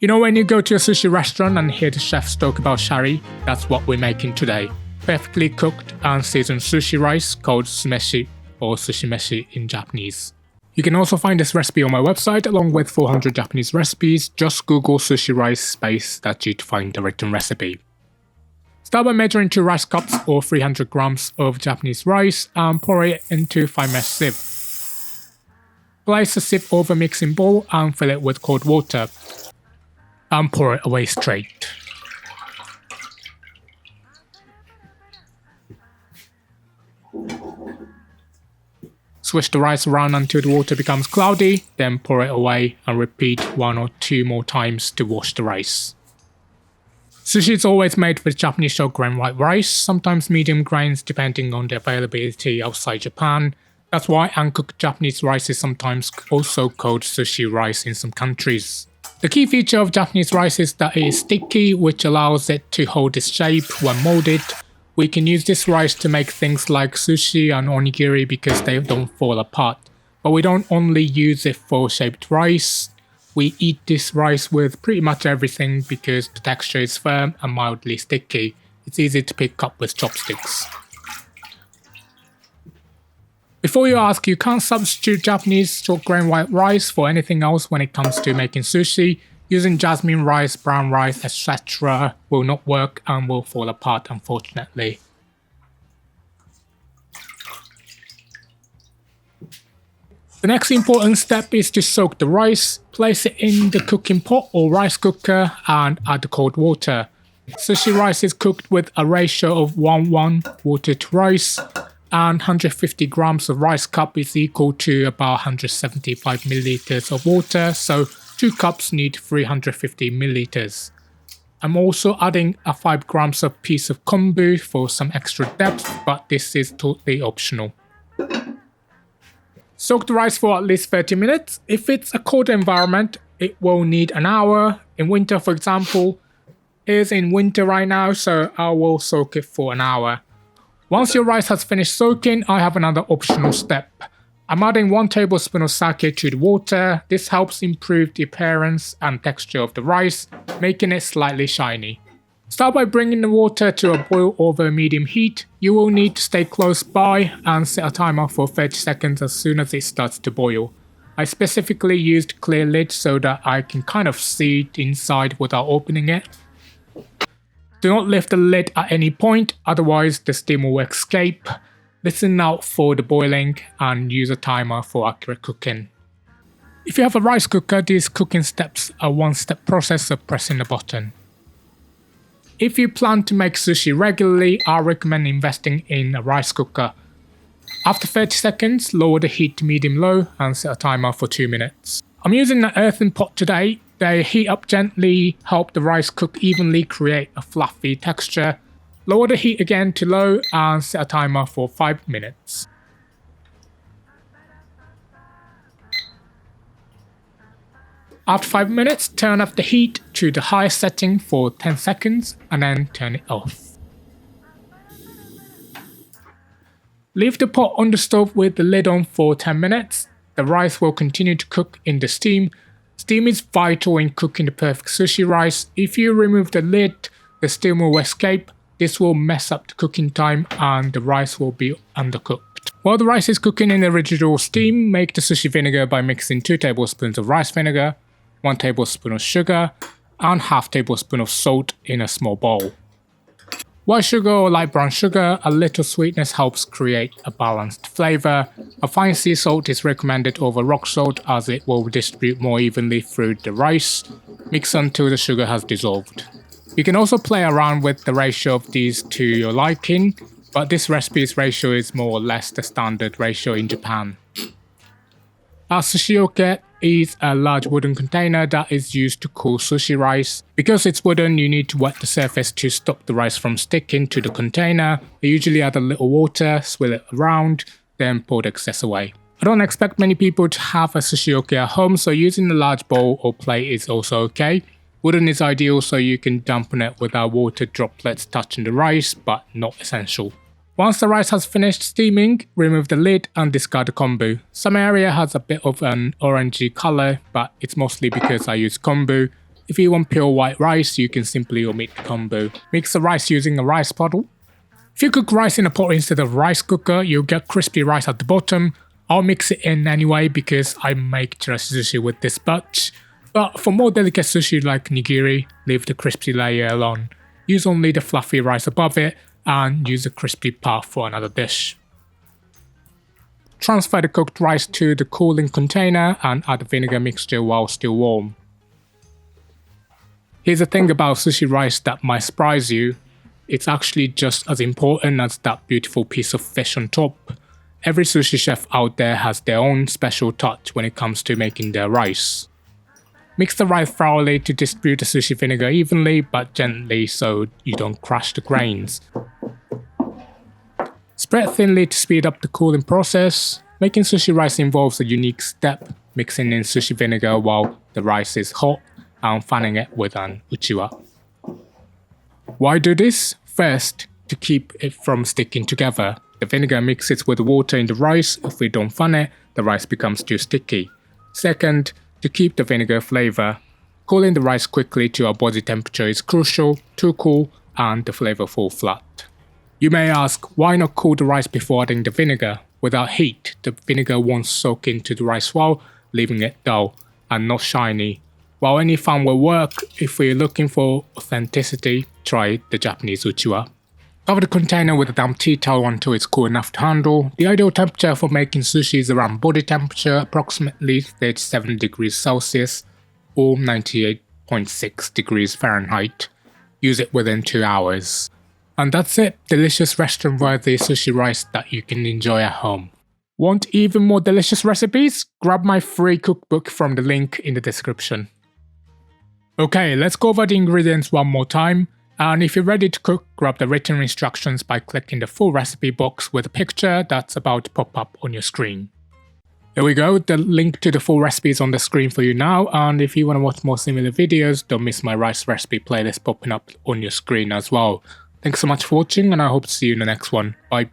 You know when you go to a sushi restaurant and hear the chefs talk about shari? That's what we're making today. Perfectly cooked and seasoned sushi rice called sumeshi or sushimeshi in Japanese. You can also find this recipe on my website along with 400 Japanese recipes. Just Google sushi rice space dachi to find the written recipe. Start by measuring 2 rice cups or 300 grams of Japanese rice and pour it into 5-mesh sieve. Place the sieve over a mixing bowl and fill it with cold water. And pour it away straight. Swish the rice around until the water becomes cloudy, then pour it away and repeat 1 or 2 more times to wash the rice. Sushi is always made with Japanese short grain white rice, sometimes medium grains depending on the availability outside Japan. That's why uncooked Japanese rice is sometimes also called sushi rice in some countries. The key feature of Japanese rice is that it is sticky, which allows it to hold its shape when molded. We can use this rice to make things like sushi and onigiri because they don't fall apart. But we don't only use it for shaped rice. We eat this rice with pretty much everything because the texture is firm and mildly sticky. It's easy to pick up with chopsticks. Before you ask, you can't substitute Japanese short grain white rice for anything else when it comes to making sushi. Using jasmine rice, brown rice, etc. will not work and will fall apart, unfortunately. The next important step is to soak the rice. Place it in the cooking pot or rice cooker and add the cold water. Sushi rice is cooked with a ratio of 1:1 water to rice. And 150 grams of rice cup is equal to about 175 milliliters of water, so 2 cups need 350 milliliters. I'm also adding a 5 grams of piece of kombu for some extra depth, but this is totally optional. Soak the rice for at least 30 minutes. If it's a cold environment, it will need an hour. In winter, for example, it's in winter right now, so I will soak it for an hour. Once your rice has finished soaking, I have another optional step. I'm adding 1 tablespoon of sake to the water. This helps improve the appearance and texture of the rice, making it slightly shiny. Start by bringing the water to a boil over medium heat. You will need to stay close by and set a timer for 30 seconds as soon as it starts to boil. I specifically used clear lid so that I can kind of see inside without opening it. Do not lift the lid at any point, otherwise the steam will escape. Listen out for the boiling and use a timer for accurate cooking. If you have a rice cooker, these cooking steps are one-step process of pressing the button. If you plan to make sushi regularly, I recommend investing in a rice cooker. After 30 seconds, lower the heat to medium-low and set a timer for 2 minutes. I'm using an earthen pot today. They heat up gently, help the rice cook evenly, create a fluffy texture. Lower the heat again to low and set a timer for 5 minutes. After 5 minutes, turn up the heat to the highest setting for 10 seconds and then turn it off. Leave the pot on the stove with the lid on for 10 minutes. The rice will continue to cook in the steam. Steam is vital in cooking the perfect sushi rice. If you remove the lid, the steam will escape. This will mess up the cooking time and the rice will be undercooked. While the rice is cooking in the residual steam, make the sushi vinegar by mixing 2 tablespoons of rice vinegar, 1 tablespoon of sugar, and half tablespoon of salt in a small bowl. White sugar or light brown sugar, a little sweetness helps create a balanced flavor. A fine sea salt is recommended over rock salt as it will distribute more evenly through the rice. Mix until the sugar has dissolved. You can also play around with the ratio of these to your liking, but this recipe's ratio is more or less the standard ratio in Japan. A sushioke is a large wooden container that is used to cool sushi rice. Because it's wooden, you need to wet the surface to stop the rice from sticking to the container. I usually add a little water, swirl it around, then pour the excess away. I don't expect many people to have a sushioke at home, so using a large bowl or plate is also okay. Wooden is ideal so you can dampen it without water droplets touching the rice, but not essential. Once the rice has finished steaming, remove the lid and discard the kombu. Some area has a bit of an orangey color, but it's mostly because I use kombu. If you want pure white rice, you can simply omit kombu. Mix the rice using a rice bottle. If you cook rice in a pot instead of rice cooker, you'll get crispy rice at the bottom. I'll mix it in anyway because I make teriyaki sushi with this batch. But for more delicate sushi like nigiri, leave the crispy layer alone. Use only the fluffy rice above it and use the crispy part for another dish. Transfer the cooked rice to the cooling container and add the vinegar mixture while still warm. Here's the thing about sushi rice that might surprise you. It's actually just as important as that beautiful piece of fish on top. Every sushi chef out there has their own special touch when it comes to making their rice. Mix the rice thoroughly to distribute the sushi vinegar evenly but gently so you don't crush the grains. Spread thinly to speed up the cooling process. Making sushi rice involves a unique step, mixing in sushi vinegar while the rice is hot and fanning it with an uchiwa. Why do this? First, to keep it from sticking together. The vinegar mixes with the water in the rice. If we don't fan it, the rice becomes too sticky. Second, to keep the vinegar flavor. Cooling the rice quickly to our body temperature is crucial. Too cool and the flavor falls flat. You may ask, why not cool the rice before adding the vinegar? Without heat, the vinegar won't soak into the rice well, leaving it dull and not shiny. While any fan will work, if we're looking for authenticity, try the Japanese uchiwa. Cover the container with a damp tea towel until it's cool enough to handle. The ideal temperature for making sushi is around body temperature, approximately 37 degrees Celsius or 98.6 degrees Fahrenheit. Use it within 2 hours. And that's it, delicious restaurant-worthy sushi rice that you can enjoy at home. Want even more delicious recipes? Grab my free cookbook from the link in the description. Okay, let's go over the ingredients one more time. And if you're ready to cook, grab the written instructions by clicking the full recipe box with a picture that's about to pop up on your screen. There we go, the link to the full recipe is on the screen for you now, and if you want to watch more similar videos, don't miss my rice recipe playlist popping up on your screen as well. Thanks so much for watching, and I hope to see you in the next one. Bye.